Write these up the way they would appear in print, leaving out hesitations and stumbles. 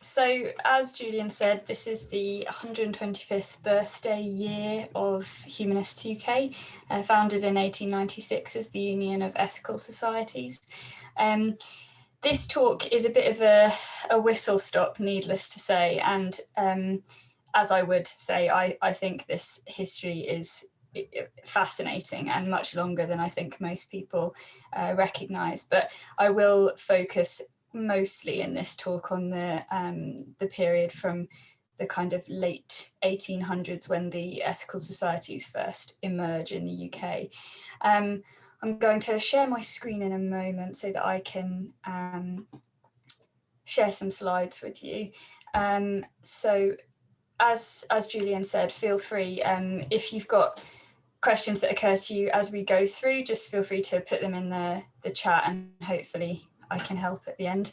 So as Julian said, this is the 125th birthday year of Humanists UK, founded in 1896 as the Union of Ethical Societies. This talk is a bit of a whistle stop, needless to say, and as I would say, I think this history is fascinating and much longer than I think most people recognise, but I will focus mostly in this talk on the period from the kind of late 1800s when the ethical societies first emerge in the UK. I'm going to share my screen in a moment so that I can share some slides with you. So as Julian said, feel free, if you've got questions that occur to you as we go through, just feel free to put them in the chat and hopefully I can help at the end.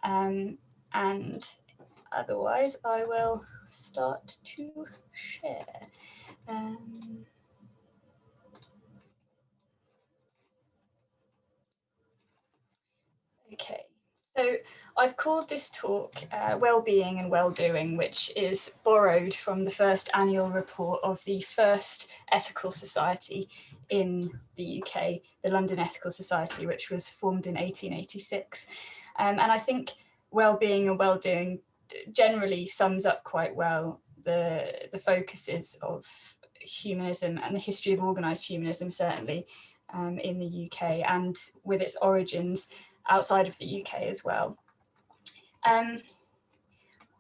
And otherwise I will start to share. Okay, so I've called this talk Wellbeing and Well-Doing, which is borrowed from the first annual report of the first ethical society in the UK, the London Ethical Society, which was formed in 1886. And I think well-being and well-doing generally sums up quite well the focuses of humanism and the history of organised humanism, certainly in the UK, and with its origins outside of the UK as well.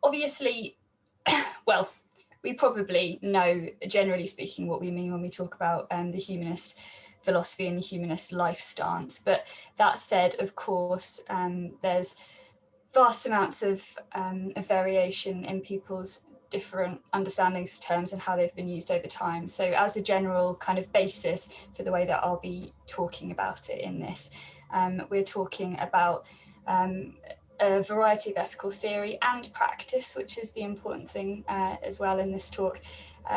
Obviously, well, we probably know, generally speaking, what we mean when we talk about the humanist philosophy and the humanist life stance. But that said, of course, there's vast amounts of variation in people's different understandings of terms and how they've been used over time. So as a general kind of basis for the way that I'll be talking about it in this, we're talking about a variety of ethical theory and practice, which is the important thing as well in this talk,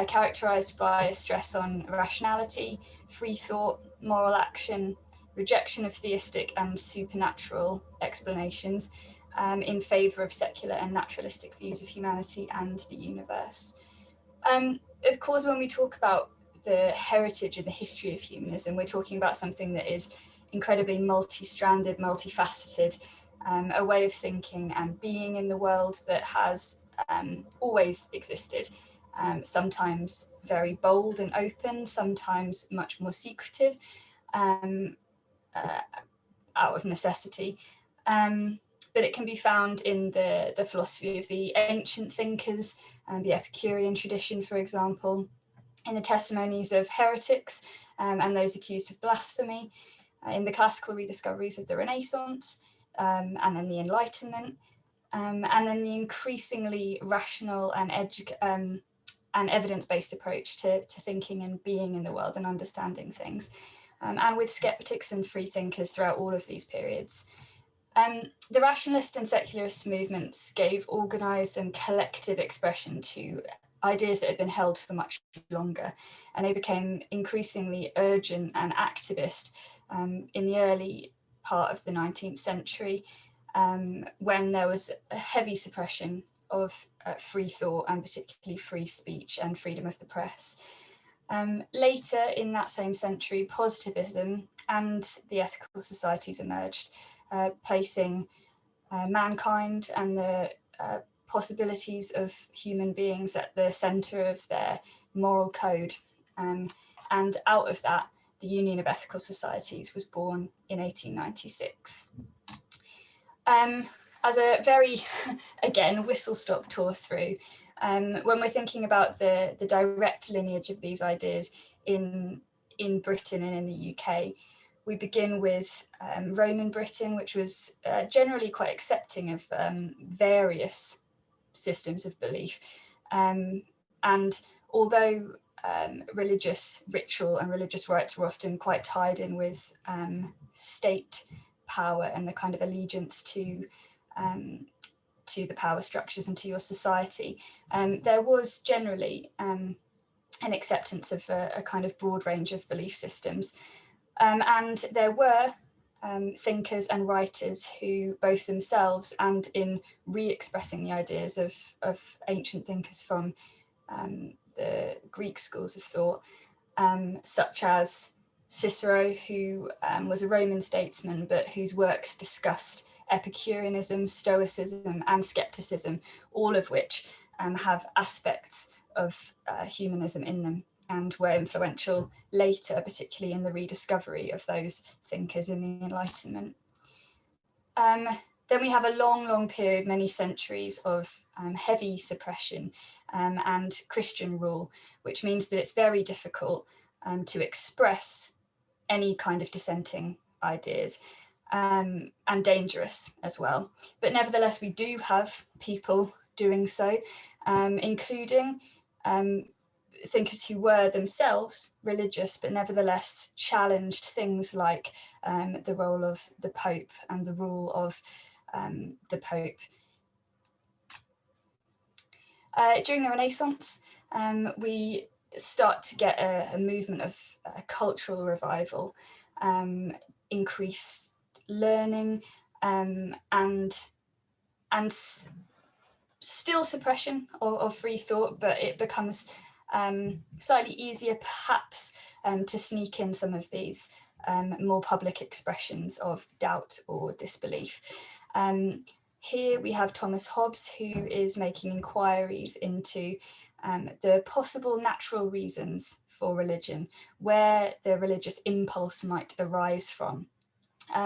characterised by a stress on rationality, free thought, moral action, rejection of theistic and supernatural explanations, in favour of secular and naturalistic views of humanity and the universe. Of course, when we talk about the heritage and the history of humanism, we're talking about something that is incredibly multi-stranded, multifaceted, a way of thinking and being in the world that has always existed, sometimes very bold and open, sometimes much more secretive, out of necessity. But it can be found in the philosophy of the ancient thinkers, the Epicurean tradition, for example, in the testimonies of heretics and those accused of blasphemy, in the classical rediscoveries of the Renaissance, and then the Enlightenment, and then the increasingly rational and evidence-based approach to thinking and being in the world and understanding things, and with skeptics and free thinkers throughout all of these periods. The rationalist and secularist movements gave organised and collective expression to ideas that had been held for much longer, and they became increasingly urgent and activist in the early part of the 19th century, when there was a heavy suppression of free thought and particularly free speech and freedom of the press. Later in that same century, positivism and the ethical societies emerged, placing mankind and the possibilities of human beings at the centre of their moral code. And out of that, the Union of Ethical Societies was born in 1896. As a very, again, whistle-stop tour through, when we're thinking about the direct lineage of these ideas in Britain and in the UK, we begin with Roman Britain, which was generally quite accepting of various systems of belief. And although religious ritual and religious rites were often quite tied in with state power and the kind of allegiance to the power structures and to your society, there was generally an acceptance of a kind of broad range of belief systems. And there were thinkers and writers who both themselves and in re-expressing the ideas of ancient thinkers from the Greek schools of thought, such as Cicero, who was a Roman statesman, but whose works discussed Epicureanism, Stoicism, and Skepticism, all of which have aspects of humanism in them, and were influential later, particularly in the rediscovery of those thinkers in the Enlightenment. Then we have a long period, many centuries of heavy suppression and Christian rule, which means that it's very difficult to express any kind of dissenting ideas, and dangerous as well. But nevertheless, we do have people doing so, including thinkers who were themselves religious, but nevertheless challenged things like the role of the Pope and the rule of the Pope. During the Renaissance, we start to get a movement of cultural revival, increased learning, and still suppression of free thought, but it becomes slightly easier perhaps to sneak in some of these more public expressions of doubt or disbelief. Here we have Thomas Hobbes, who is making inquiries into the possible natural reasons for religion, where the religious impulse might arise from,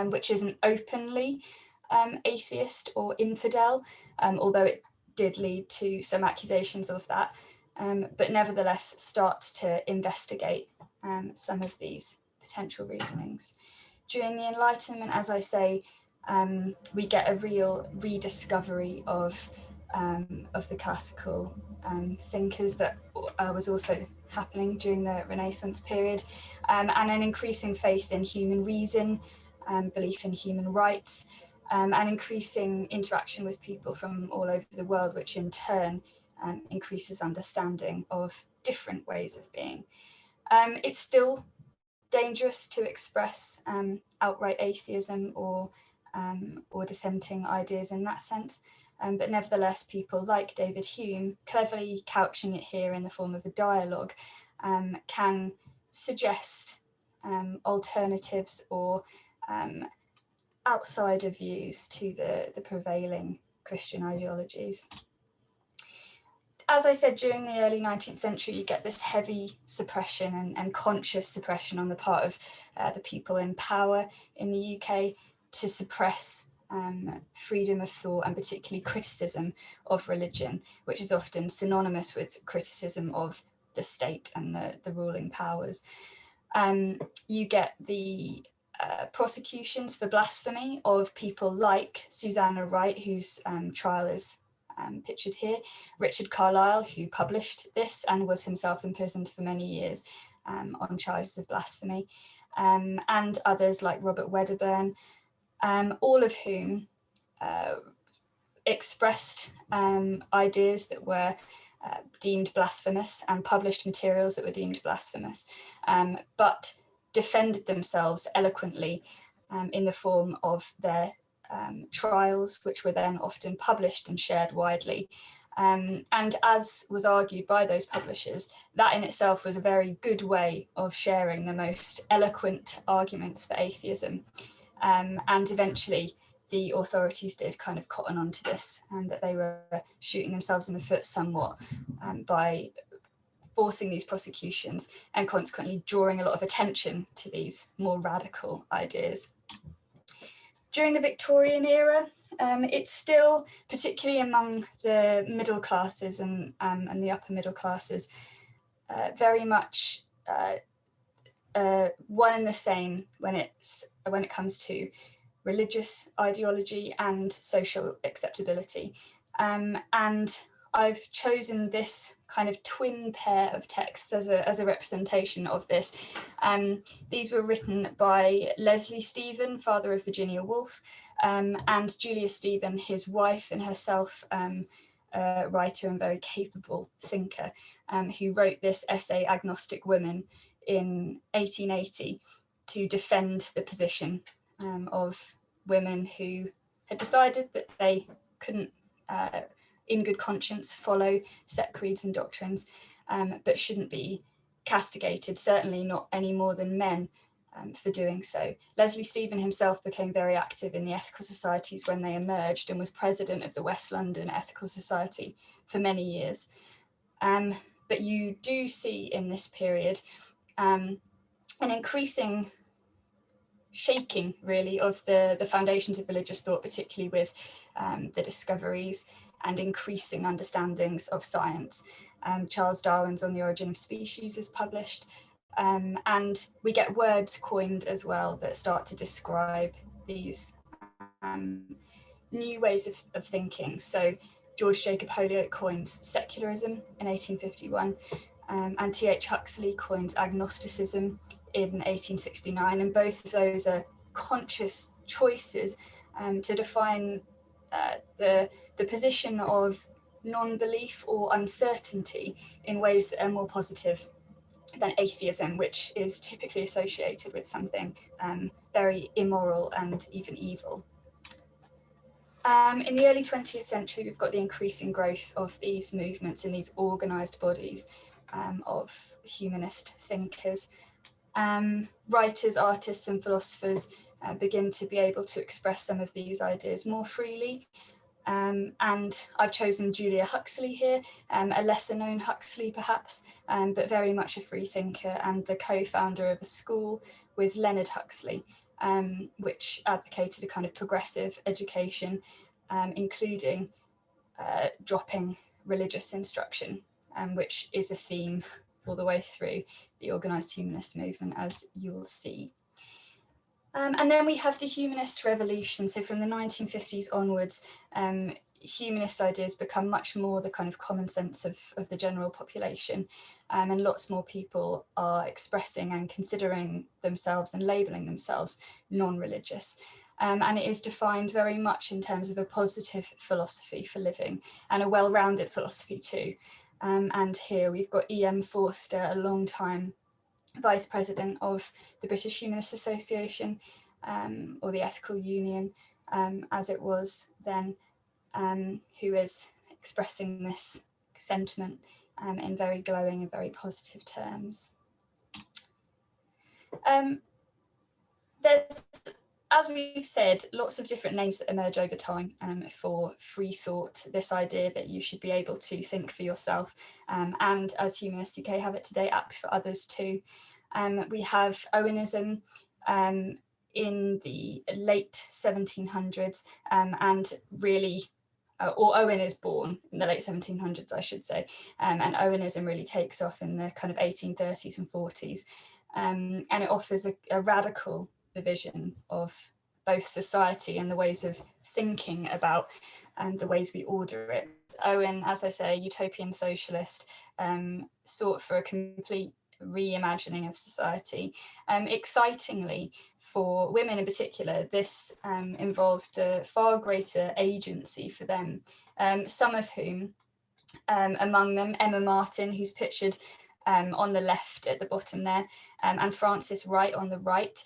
which isn't openly atheist or infidel, although it did lead to some accusations of that, but nevertheless starts to investigate some of these potential reasonings. During the Enlightenment, as I say, we get a real rediscovery of the classical thinkers that was also happening during the Renaissance period, and an increasing faith in human reason, belief in human rights, and increasing interaction with people from all over the world, which in turn increases understanding of different ways of being. It's still dangerous to express outright atheism or dissenting ideas in that sense, but nevertheless people like David Hume, cleverly couching it here in the form of a dialogue, can suggest alternatives or outsider views to the prevailing Christian ideologies. As I said, during the early 19th century, you get this heavy suppression and conscious suppression on the part of the people in power in the UK to suppress freedom of thought, and particularly criticism of religion, which is often synonymous with criticism of the state and the ruling powers. You get the prosecutions for blasphemy of people like Susanna Wright, whose trial is pictured here, Richard Carlile, who published this and was himself imprisoned for many years on charges of blasphemy, and others like Robert Wedderburn, all of whom expressed ideas that were deemed blasphemous and published materials that were deemed blasphemous, but defended themselves eloquently in the form of their trials, which were then often published and shared widely. And as was argued by those publishers, that in itself was a very good way of sharing the most eloquent arguments for atheism. And eventually the authorities did kind of cotton onto this, and that they were shooting themselves in the foot somewhat by forcing these prosecutions and consequently drawing a lot of attention to these more radical ideas. During the Victorian era, it's still, particularly among the middle classes and the upper middle classes, very much one and the same when it comes to religious ideology and social acceptability. And I've chosen this kind of twin pair of texts as a representation of this. These were written by Leslie Stephen, father of Virginia Woolf, and Julia Stephen, his wife, and herself, a writer and very capable thinker, who wrote this essay, Agnostic Women, in 1880 to defend the position of women who had decided that they couldn't, in good conscience, follow set creeds and doctrines, but shouldn't be castigated, certainly not any more than men, for doing so. Leslie Stephen himself became very active in the ethical societies when they emerged and was president of the West London Ethical Society for many years. But you do see in this period an increasing shaking, really, of the foundations of religious thought, particularly with the discoveries and increasing understandings of science. Charles Darwin's On the Origin of Species is published, and we get words coined as well that start to describe these new ways of thinking. So George Jacob Holyoake coins secularism in 1851, and T.H. Huxley coins agnosticism in 1869, and both of those are conscious choices to define the position of non-belief or uncertainty in ways that are more positive than atheism, which is typically associated with something very immoral and even evil. In the early 20th century, we've got the increasing growth of these movements in these organised bodies of humanist thinkers. Writers, artists and philosophers begin to be able to express some of these ideas more freely. And I've chosen Julia Huxley here, a lesser known Huxley perhaps, but very much a free thinker and the co-founder of a school with Leonard Huxley, which advocated a kind of progressive education, including dropping religious instruction, which is a theme all the way through the organised humanist movement, as you'll see. And then we have the Humanist Revolution. So from the 1950s onwards, humanist ideas become much more the kind of common sense of the general population, and lots more people are expressing and considering themselves and labelling themselves non-religious. And it is defined very much in terms of a positive philosophy for living and a well-rounded philosophy too. And here we've got E.M. Forster, a long time Vice President of the British Humanist Association, or the Ethical Union, as it was then, who is expressing this sentiment in very glowing and very positive terms. There's, as we've said, lots of different names that emerge over time for free thought, this idea that you should be able to think for yourself, and as Humanists UK have it today, act for others too. We have Owenism in the late 1700s, and really, or Owen is born in the late 1700s, I should say, and Owenism really takes off in the kind of 1830s and 40s, and it offers a radical vision of both society and the ways of thinking about the ways we order it. Owen, as I say, utopian socialist, sought for a complete reimagining of society. Excitingly, for women in particular, this involved a far greater agency for them, some of whom, among them Emma Martin, who's pictured on the left at the bottom there, and Frances Wright on the right,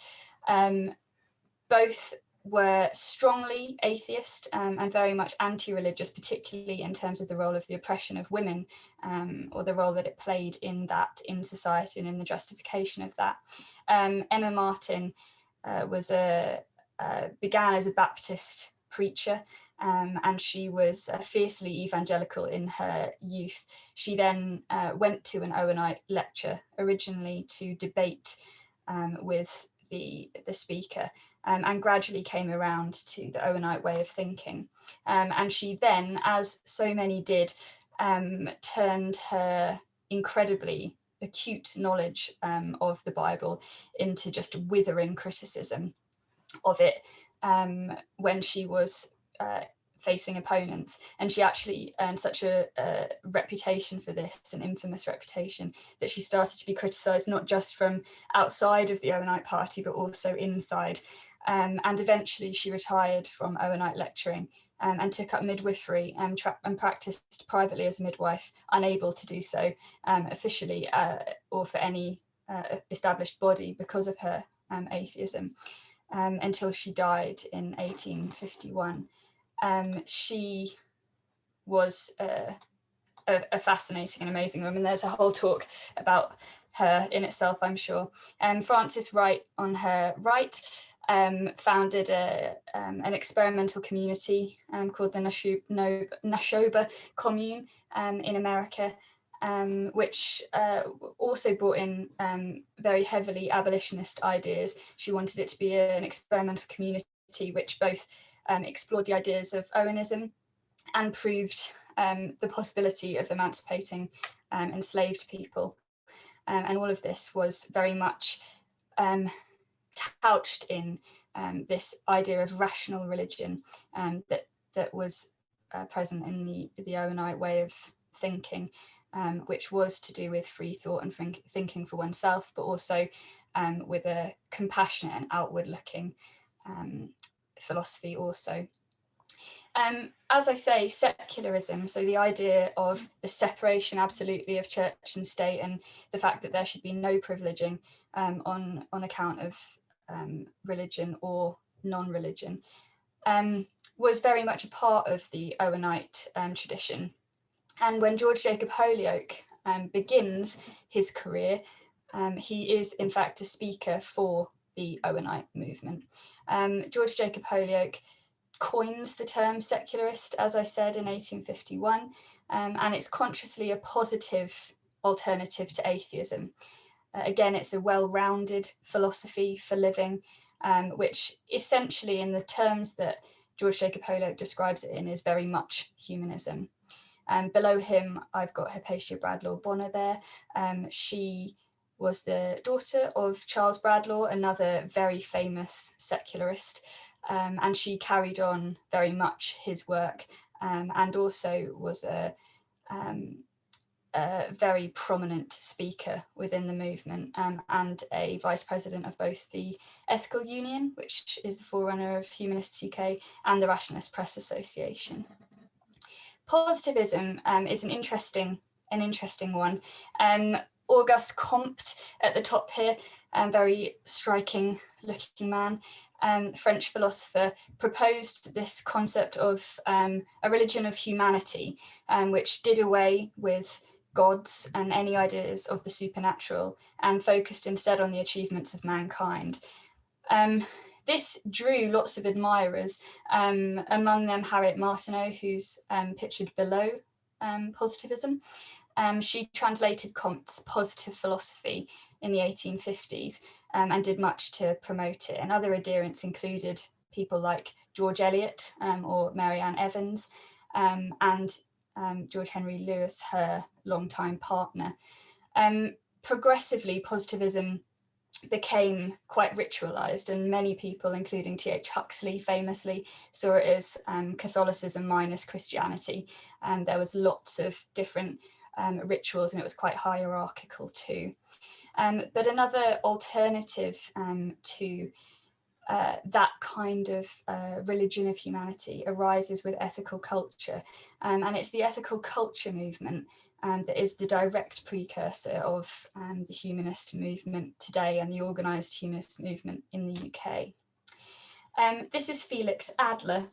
both were strongly atheist and very much anti-religious, particularly in terms of the role of the oppression of women, or the role that it played in that, in society and in the justification of that. Emma Martin began as a Baptist preacher, and she was fiercely evangelical in her youth. She then went to an Owenite lecture, originally to debate with the speaker, and gradually came around to the Owenite way of thinking. And she then, as so many did, turned her incredibly acute knowledge of the Bible into just withering criticism of it when she was facing opponents. And she actually earned such a reputation for this, an infamous reputation, that she started to be criticised not just from outside of the Owenite party, but also inside. And eventually she retired from Owenite lecturing and took up midwifery and practiced privately as a midwife, unable to do so officially or for any established body because of her atheism. until she died in 1851. She was a fascinating and amazing woman. There's a whole talk about her in itself, I'm sure. Frances Wright, on her right, founded an experimental community called the Nashoba Commune in America, which also brought in very heavily abolitionist ideas. She wanted it to be an experimental community which both explored the ideas of Owenism and proved the possibility of emancipating enslaved people. And all of this was very much couched in this idea of rational religion that was present in the Owenite way of thinking, which was to do with free thought and thinking for oneself, but also with a compassionate and outward-looking philosophy also. As I say, secularism, so the idea of the separation absolutely of church and state, and the fact that there should be no privileging on account of religion or non-religion, was very much a part of the Owenite tradition. And when George Jacob Holyoake begins his career, he is in fact a speaker for the Owenite movement. George Jacob Holyoake coins the term secularist, as I said, in 1851, and it's consciously a positive alternative to atheism. Again, it's a well-rounded philosophy for living, which essentially, in the terms that George Jacob Holyoake describes it in, is very much humanism. Below him, I've got Hypatia Bradlaugh Bonner there. She was the daughter of Charles Bradlaugh, another very famous secularist, and she carried on very much his work, and also was a very prominent speaker within the movement, and a vice president of both the Ethical Union, which is the forerunner of Humanists UK, and the Rationalist Press Association. Positivism is an interesting one. Auguste Comte at the top here, very striking looking man, French philosopher, proposed this concept of a religion of humanity, which did away with gods and any ideas of the supernatural and focused instead on the achievements of mankind. This drew lots of admirers, among them Harriet Martineau, who's pictured below positivism. She translated Comte's positive philosophy in the 1850s and did much to promote it. And other adherents included people like George Eliot or Mary Ann Evans, and George Henry Lewis, her longtime partner. Progressively, positivism became quite ritualized, and many people, including T.H. Huxley famously, saw it as Catholicism minus Christianity. And there was lots of different rituals, and it was quite hierarchical too. But another alternative to that kind of religion of humanity arises with ethical culture, and it's the ethical culture movement that is the direct precursor of the humanist movement today and the organised humanist movement in the UK. This is Felix Adler.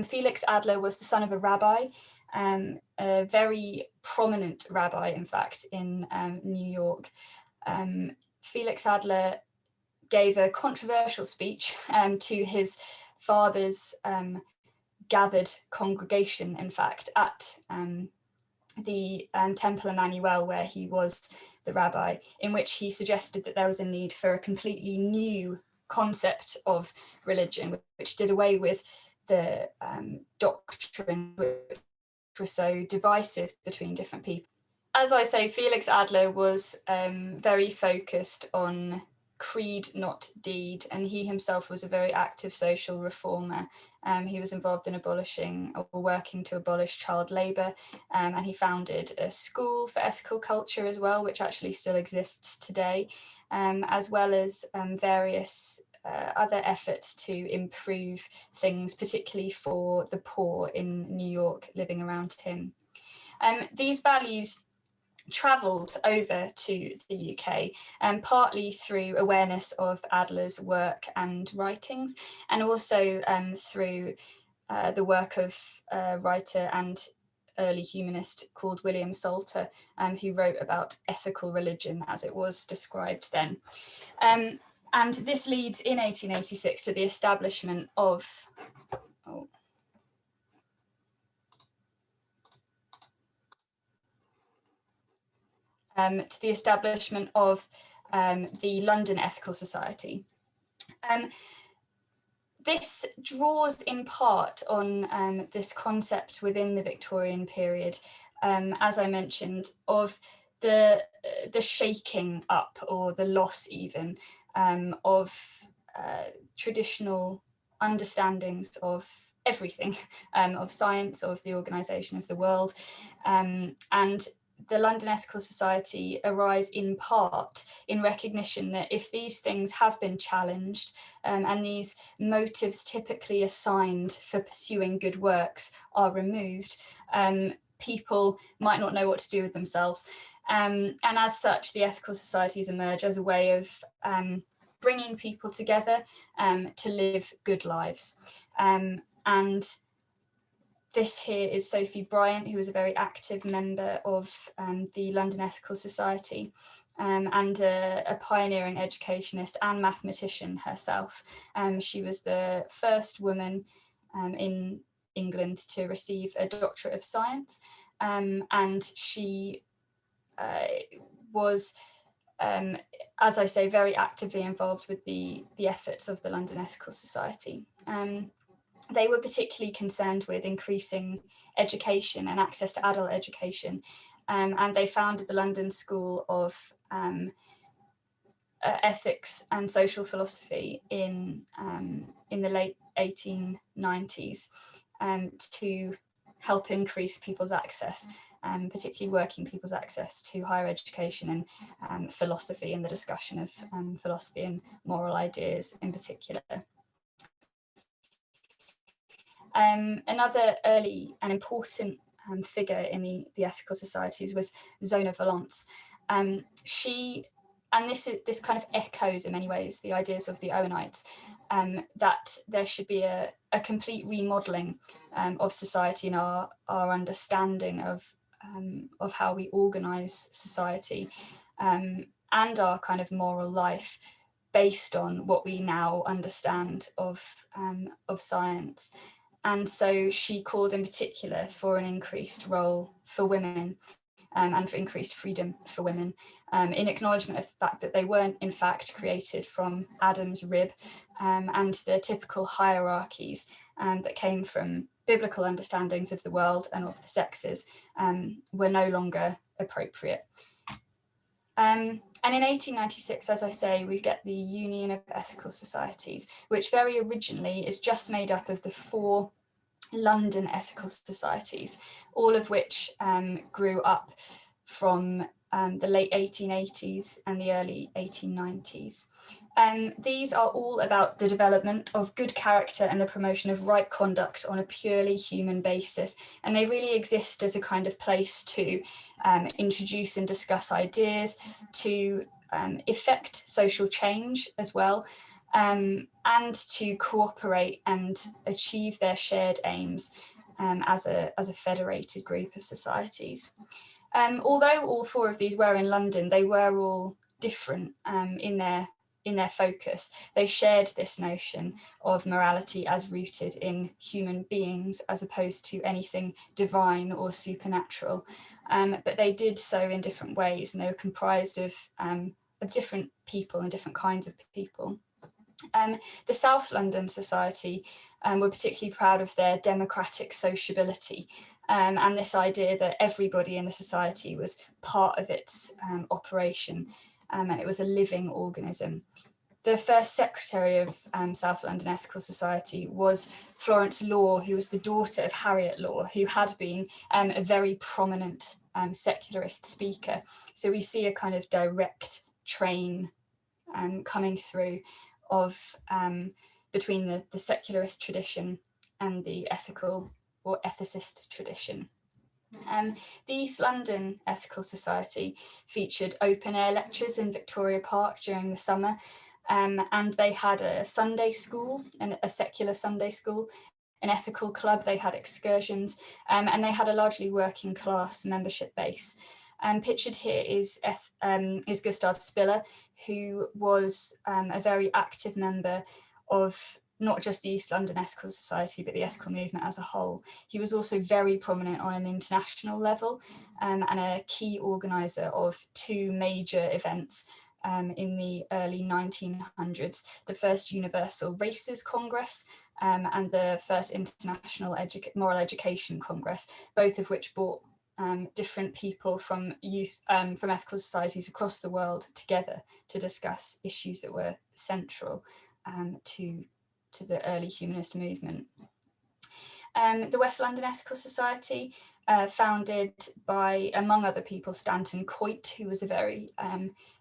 Felix Adler was the son of a rabbi, a very prominent rabbi, in fact, in New York. Felix Adler gave a controversial speech to his father's gathered congregation, in fact, at the Temple Emmanuel, where he was the rabbi, in which he suggested that there was a need for a completely new concept of religion, which did away with the doctrine which were so divisive between different people. As I say, Felix Adler was very focused on creed, not deed, and he himself was a very active social reformer. He was involved in abolishing or working to abolish child labour, and he founded a school for ethical culture as well, which actually still exists today, as well as various other efforts to improve things, particularly for the poor in New York living around him. These values travelled over to the UK, partly through awareness of Adler's work and writings, and also through the work of a writer and early humanist called William Salter, who wrote about ethical religion as it was described then. And this leads in 1886 to the establishment of, the London Ethical Society. This draws in part on this concept within the Victorian period, as I mentioned, of the shaking up, or the loss even, of traditional understandings of everything, of science, of the organisation of the world, and the London Ethical Society arise in part in recognition that if these things have been challenged, and these motives typically assigned for pursuing good works are removed, people might not know what to do with themselves. And as such, the ethical societies emerge as a way of bringing people together to live good lives. And this here is Sophie Bryant, who was a very active member of the London Ethical Society, and a pioneering educationist and mathematician herself. She was the first woman in England to receive a doctorate of science, and she was, as I say, very actively involved with the efforts of the London Ethical Society. They were particularly concerned with increasing education and access to adult education, and they founded the London School of Ethics and Social Philosophy in the late 1890s to help increase people's access, particularly working people's access to higher education and philosophy, and the discussion of philosophy and moral ideas in particular. Another early and important figure in the ethical societies was Zona Velance. This kind of echoes in many ways the ideas of the Owenites, that there should be a complete remodelling of society and our understanding of how we organise society, and our kind of moral life based on what we now understand of science. And so she called in particular for an increased role for women, and for increased freedom for women, in acknowledgement of the fact that they weren't in fact created from Adam's rib, and the typical hierarchies that came from biblical understandings of the world and of the sexes were no longer appropriate. And in 1896, as I say, we get the Union of Ethical Societies, which very originally is just made up of the 4 London ethical societies, all of which grew up from the late 1880s and the early 1890s. These are all about the development of good character and the promotion of right conduct on a purely human basis. And they really exist as a kind of place to introduce and discuss ideas, to effect social change as well, and to cooperate and achieve their shared aims as a federated group of societies. Although all 4 of these were in London, they were all different in their focus. They shared this notion of morality as rooted in human beings as opposed to anything divine or supernatural, but they did so in different ways, and they were comprised of different people and different kinds of people. The South London Society were particularly proud of their democratic sociability, and this idea that everybody in the society was part of its operation, and it was a living organism. The first secretary of South London Ethical Society was Florence Law, who was the daughter of Harriet Law, who had been a very prominent secularist speaker. So we see a kind of direct train coming through of between the secularist tradition and the ethical or ethicist tradition. The East London Ethical Society featured open air lectures in Victoria Park during the summer, and they had a Sunday school, a secular Sunday school, an ethical club, they had excursions, and they had a largely working class membership base. Pictured here is Gustav Spiller, who was a very active member of not just the East London Ethical Society, but the ethical movement as a whole. He was also very prominent on an international level, and a key organiser of two major events in the early 1900s, the first Universal Races Congress and the first International Moral Education Congress, both of which brought different people from ethical societies across the world together to discuss issues that were central to the early humanist movement. The West London Ethical Society, founded by, among other people, Stanton Coit, who was a very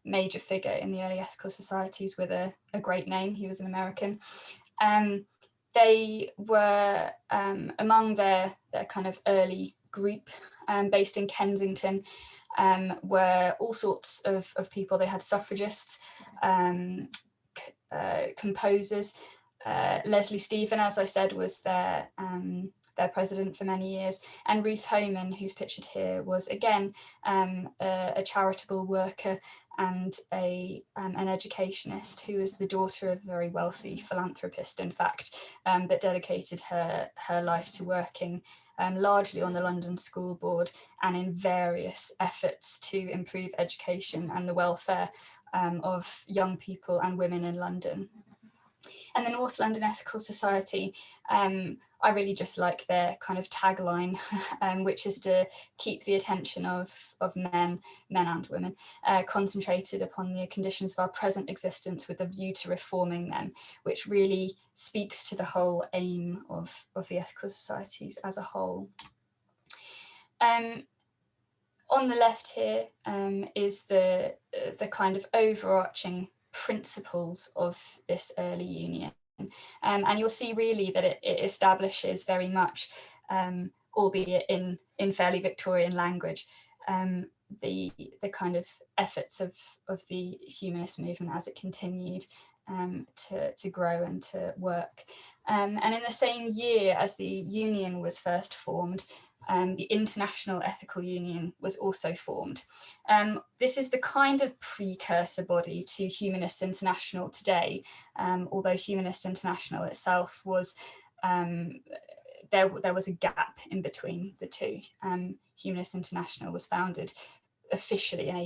major figure in the early ethical societies with a great name. He was an American. They were among their kind of early group based in Kensington, were all sorts of people. They had suffragists, composers. Leslie Stephen, as I said, was their president for many years, and Ruth Homan, who's pictured here, was again a charitable worker and an educationist who was the daughter of a very wealthy philanthropist, in fact, but dedicated her life to working largely on the London School Board and in various efforts to improve education and the welfare of young people and women in London. And the North London Ethical Society, I really just like their kind of tagline, which is to keep the attention of men and women, concentrated upon the conditions of our present existence with a view to reforming them, which really speaks to the whole aim of the ethical societies as a whole. On the left here is the kind of overarching principles of this early union. And you'll see really that it establishes very much, albeit in fairly Victorian language, the kind of efforts of the humanist movement as it continued to grow and to work. And in the same year as the union was first formed, the International Ethical Union was also formed. This is the kind of precursor body to Humanist International today, although Humanist International itself was, there was a gap in between the two. Humanist International was founded officially in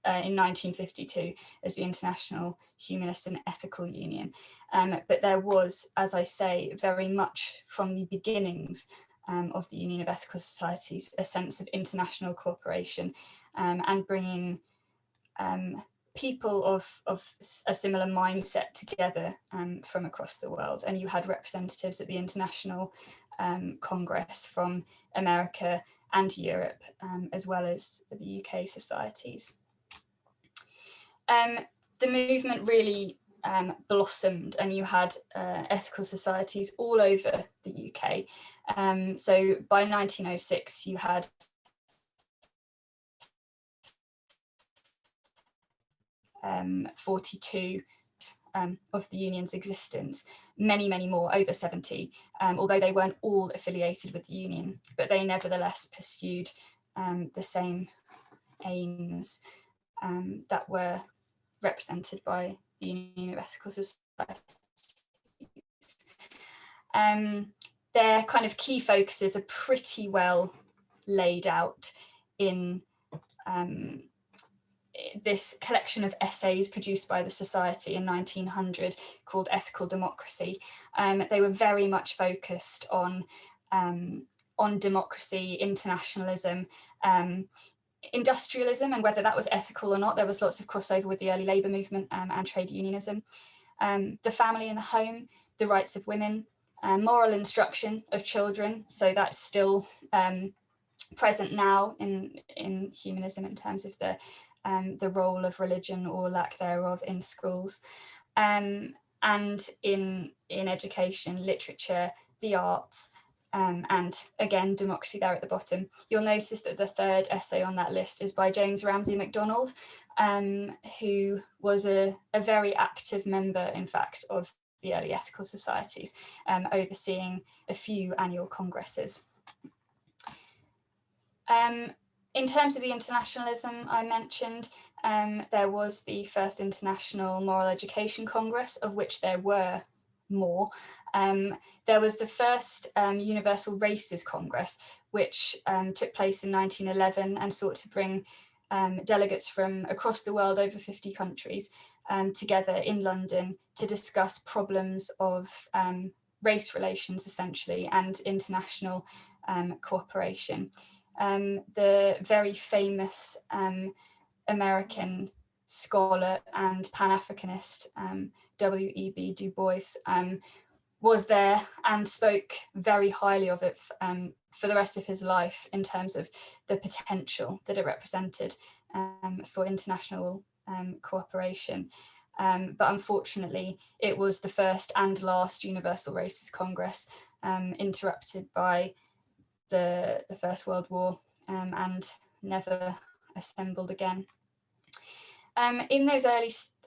1952 as the International Humanist and Ethical Union. But there was, as I say, very much from the beginnings of the Union of Ethical Societies, a sense of international cooperation and bringing people of a similar mindset together from across the world. And you had representatives at the International Congress from America and Europe, as well as the UK societies. The movement really blossomed, and you had ethical societies all over the UK. So by 1906, you had (42) of the union's existence, many more, over 70, although they weren't all affiliated with the union, but they nevertheless pursued the same aims that were represented by the Union of Ethical Societies. Their kind of key focuses are pretty well laid out in this collection of essays produced by the Society in 1900 called Ethical Democracy. They were very much focused on democracy, internationalism, industrialism, and whether that was ethical or not. There was lots of crossover with the early labour movement and trade unionism. The family and the home, the rights of women, moral instruction of children. So that's still present now in humanism in terms of the role of religion or lack thereof in schools, and in education, literature, the arts, and again, democracy there at the bottom. You'll notice that the third essay on that list is by James Ramsey Mcdonald, who was a very active member, in fact, of the early ethical societies, overseeing a few annual congresses. In terms of the internationalism I mentioned, there was the first International Moral Education Congress, of which there were more. There was the first Universal Races Congress, which took place in 1911 and sought to bring delegates from across the world, over 50 countries, together in London to discuss problems of race relations, essentially, and international cooperation. The very famous American scholar and Pan-Africanist W.E.B. Du Bois was there and spoke very highly of it for the rest of his life in terms of the potential that it represented for international cooperation. But unfortunately, it was the first and last Universal Races Congress, interrupted by the First World War, and never assembled again. In those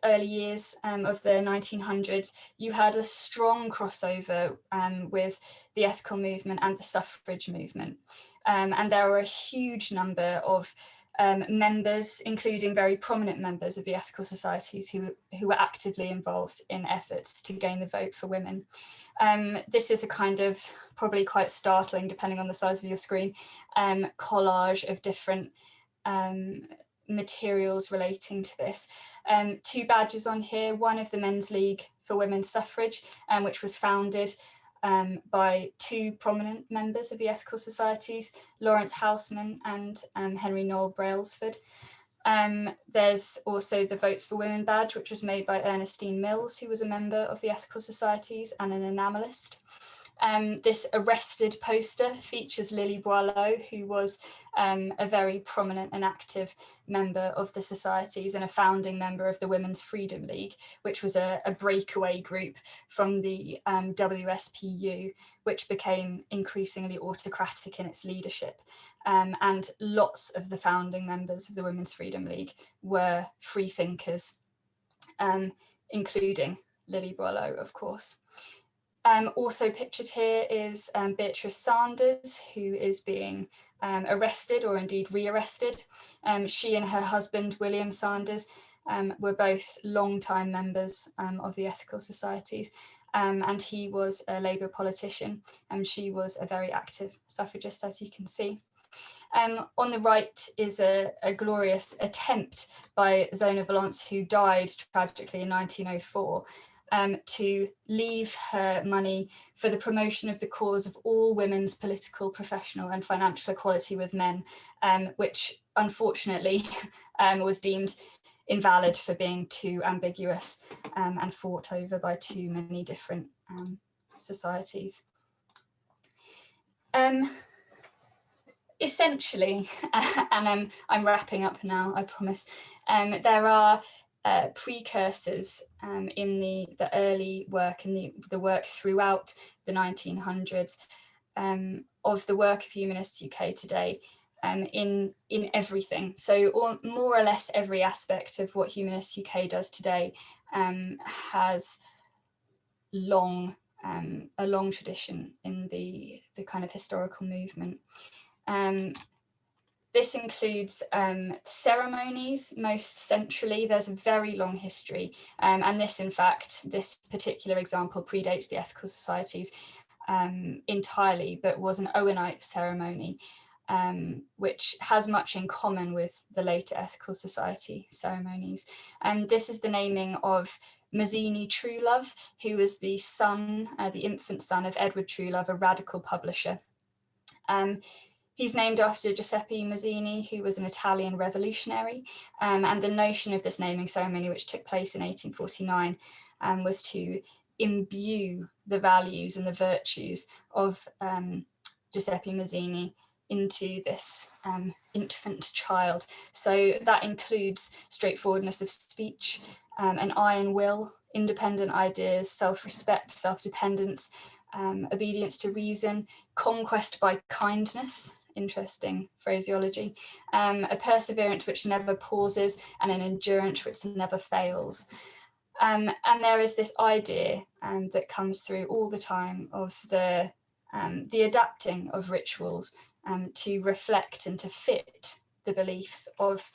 early years of the 1900s, you had a strong crossover with the ethical movement and the suffrage movement. And there were a huge number of members, including very prominent members of the ethical societies who were actively involved in efforts to gain the vote for women. This is a kind of, probably quite startling, depending on the size of your screen, collage of different materials relating to this. Two badges on here, one of the Men's League for Women's Suffrage, which was founded by two prominent members of the ethical societies, Lawrence Houseman and Henry Noel Brailsford. There's also the Votes for Women badge, which was made by Ernestine Mills, who was a member of the ethical societies and an enamellist. This arrested poster features Lily Boileau, who was a very prominent and active member of the societies and a founding member of the Women's Freedom League, which was a breakaway group from the WSPU, which became increasingly autocratic in its leadership. And lots of the founding members of the Women's Freedom League were free thinkers, including Lily Boileau, of course. Also pictured here is Beatrice Sanders, who is being arrested, or indeed rearrested. She and her husband, William Sanders, were both long-time members of the ethical societies, and he was a Labour politician, and she was a very active suffragist, as you can see. On the right is a glorious attempt by Zona Velance, who died tragically in 1904, to leave her money for the promotion of the cause of all women's political, professional and financial equality with men, which unfortunately was deemed invalid for being too ambiguous and fought over by too many different societies. Essentially, and I'm wrapping up now, I promise, there are precursors in the early work and the work throughout the 1900s of the work of Humanists UK today in everything. So more or less every aspect of what Humanists UK does today has a long tradition in the kind of historical movement. This includes ceremonies, most centrally. There's a very long history, and this, in fact, this particular example predates the ethical societies entirely, but was an Owenite ceremony, which has much in common with the later ethical society ceremonies. This is the naming of Mazzini Truelove, who was the son, the infant son of Edward Truelove, a radical publisher. He's named after Giuseppe Mazzini, who was an Italian revolutionary, and the notion of this naming ceremony, which took place in 1849, was to imbue the values and the virtues of Giuseppe Mazzini into this infant child. So that includes straightforwardness of speech, an iron will, independent ideas, self-respect, self-dependence, obedience to reason, conquest by kindness, interesting phraseology, a perseverance which never pauses, and an endurance which never fails. And there is this idea that comes through all the time of the adapting of rituals to reflect and to fit the beliefs of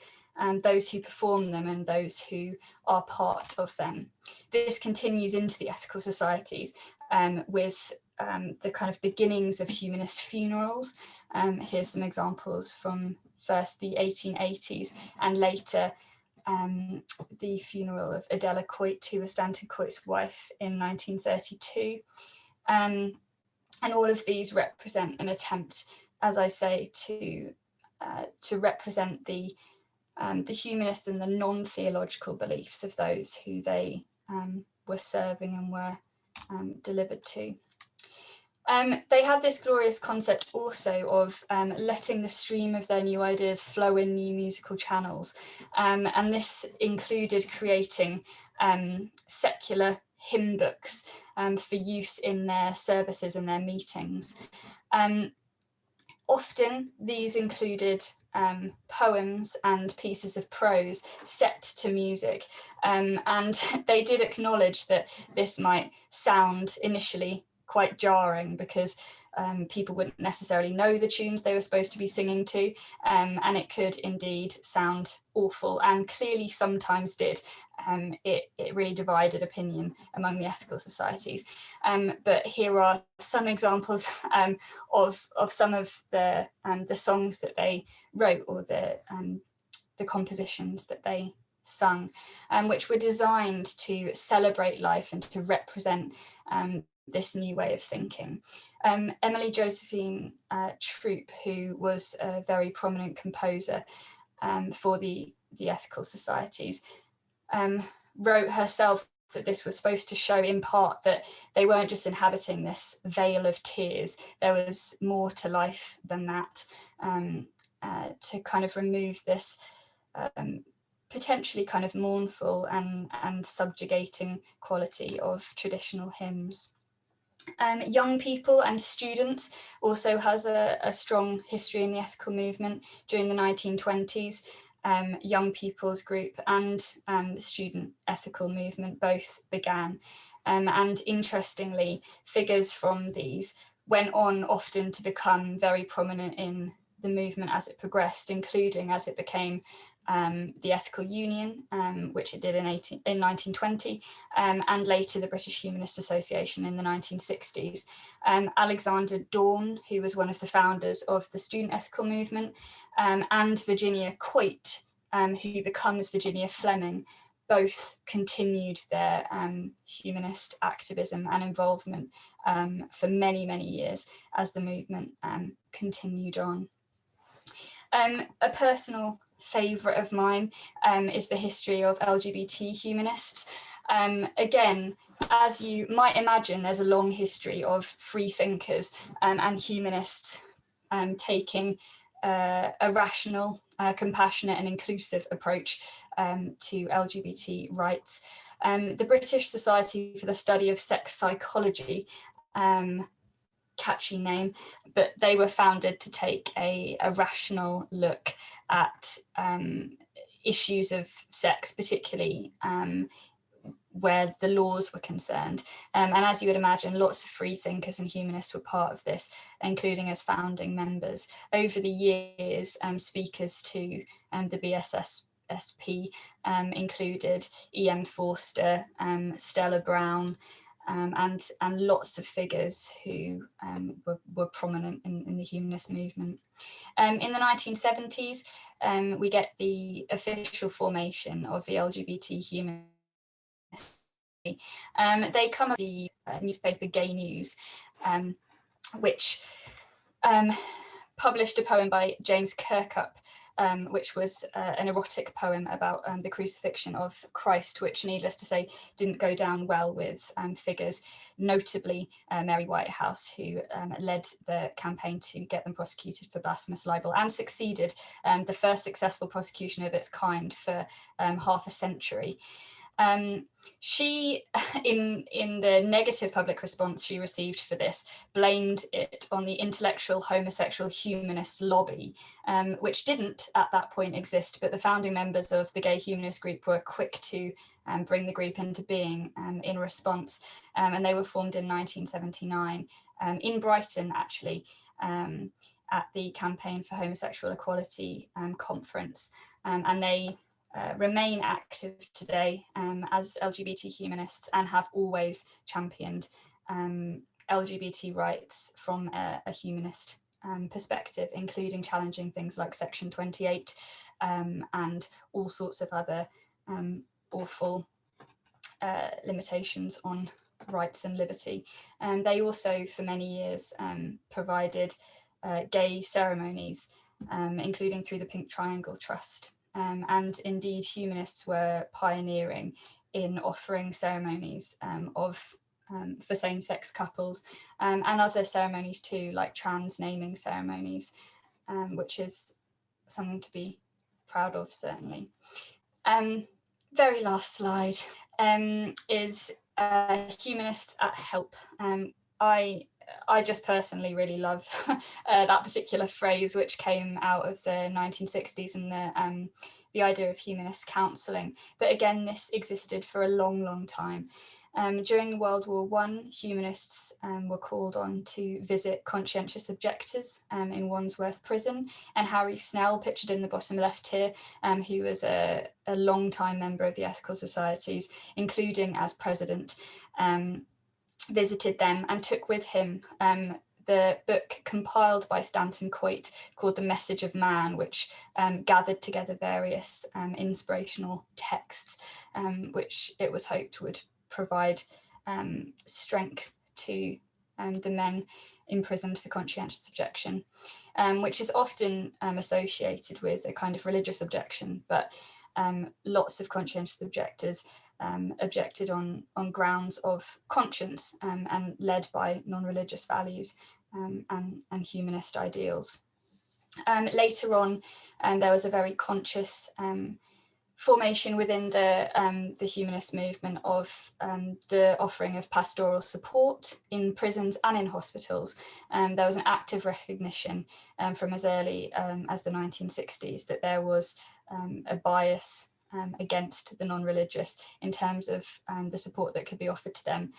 those who perform them and those who are part of them. This continues into the ethical societies with the kind of beginnings of humanist funerals. Here's some examples from first the 1880s and later the funeral of Adela Coit, who was Stanton Coit's wife in 1932. And all of these represent an attempt, as I say, to represent the humanist and the non-theological beliefs of those who they were serving and were delivered to. They had this glorious concept also of letting the stream of their new ideas flow in new musical channels. And this included creating secular hymn books for use in their services and their meetings. Often these included poems and pieces of prose set to music. And they did acknowledge that this might sound initially quite jarring because people wouldn't necessarily know the tunes they were supposed to be singing to, and it could indeed sound awful, and clearly sometimes did. It really divided opinion among the ethical societies. But here are some examples of some of the songs that they wrote, or the compositions that they sung, which were designed to celebrate life and to represent this new way of thinking. Emily Josephine Troop, who was a very prominent composer for the ethical societies, wrote herself that this was supposed to show in part that they weren't just inhabiting this vale of tears, there was more to life than that, to kind of remove this potentially kind of mournful and subjugating quality of traditional hymns. Young people and students also has a strong history in the ethical movement. During the 1920s, young people's group and the student ethical movement both began. And interestingly, figures from these went on often to become very prominent in the movement as it progressed, including as it became the Ethical Union, which it did in 1920, and later the British Humanist Association in the 1960s. Alexander Dawn, who was one of the founders of the student ethical movement, and Virginia Coit, who becomes Virginia Fleming, both continued their humanist activism and involvement for many, many years as the movement continued on. A personal favourite of mine is the history of LGBT humanists. Again, as you might imagine, there's a long history of free thinkers and humanists taking a rational, compassionate and inclusive approach to LGBT rights. The British Society for the Study of Sex Psychology, catchy name, but they were founded to take a rational look at issues of sex, particularly where the laws were concerned. And as you would imagine, lots of free thinkers and humanists were part of this, including as founding members. Over the years, speakers to the BSSP included E.M. Forster, Stella Brown, and lots of figures who were prominent in the humanist movement. In the 1970s, we get the official formation of the LGBT humanists. They come up with the newspaper Gay News, which published a poem by James Kirkup, which was an erotic poem about the crucifixion of Christ, which, needless to say, didn't go down well with figures, notably Mary Whitehouse, who led the campaign to get them prosecuted for blasphemous libel and succeeded, the first successful prosecution of its kind for half a century. She, in the negative public response she received for this, blamed it on the intellectual homosexual humanist lobby, which didn't at that point exist, but the founding members of the gay humanist group were quick to bring the group into being in response, and they were formed in 1979 in Brighton, actually, at the Campaign for Homosexual Equality conference, and they remain active today as LGBT humanists and have always championed LGBT rights from a humanist perspective, including challenging things like Section 28 and all sorts of other awful limitations on rights and liberty. They also, for many years, provided gay ceremonies, including through the Pink Triangle Trust. And indeed, humanists were pioneering in offering ceremonies for same-sex couples and other ceremonies too, like trans naming ceremonies, which is something to be proud of, certainly. Very last slide is Humanists at Help. I just personally really love that particular phrase, which came out of the 1960s and the idea of humanist counselling. But again, this existed for a long, long time. During World War I, humanists were called on to visit conscientious objectors in Wandsworth Prison, and Harry Snell, pictured in the bottom left here, who was a long-time member of the Ethical Societies, including as president, visited them and took with him the book compiled by Stanton Coit called The Message of Man, which gathered together various inspirational texts, which it was hoped would provide strength to the men imprisoned for conscientious objection, which is often associated with a kind of religious objection, but lots of conscientious objectors objected on grounds of conscience and led by non-religious values and humanist ideals. Later on, there was a very conscious formation within the humanist movement of the offering of pastoral support in prisons and in hospitals. There was an active recognition from as early as the 1960s that there was a bias against the non-religious in terms of the support that could be offered to them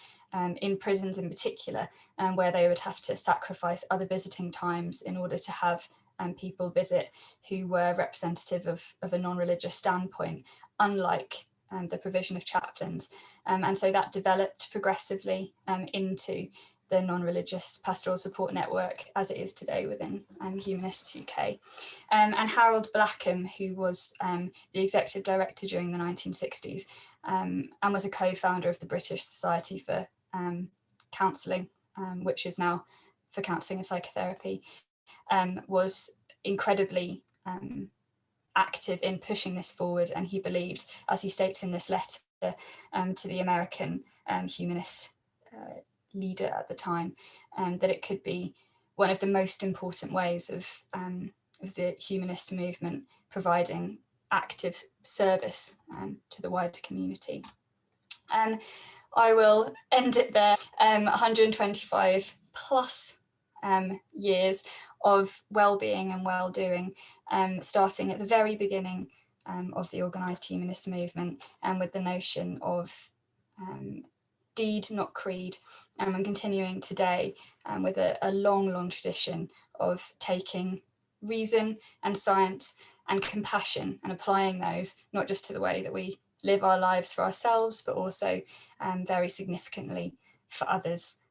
in prisons in particular, where they would have to sacrifice other visiting times in order to have people visit who were representative of a non-religious standpoint, unlike the provision of chaplains. And so that developed progressively into the non-religious pastoral support network as it is today within Humanists UK. And Harold Blackham, who was the executive director during the 1960s and was a co-founder of the British Society for Counselling, which is now for Counselling and Psychotherapy, was incredibly active in pushing this forward. And he believed, as he states in this letter to the American humanist leader at the time, that it could be one of the most important ways of the humanist movement providing active service to the wider community. I will end it there. 125 plus years of well-being and well-doing, starting at the very beginning of the organised humanist movement, and with the notion of deed, not creed, and continuing today with a long, long tradition of taking reason and science and compassion and applying those not just to the way that we live our lives for ourselves, but also very significantly for others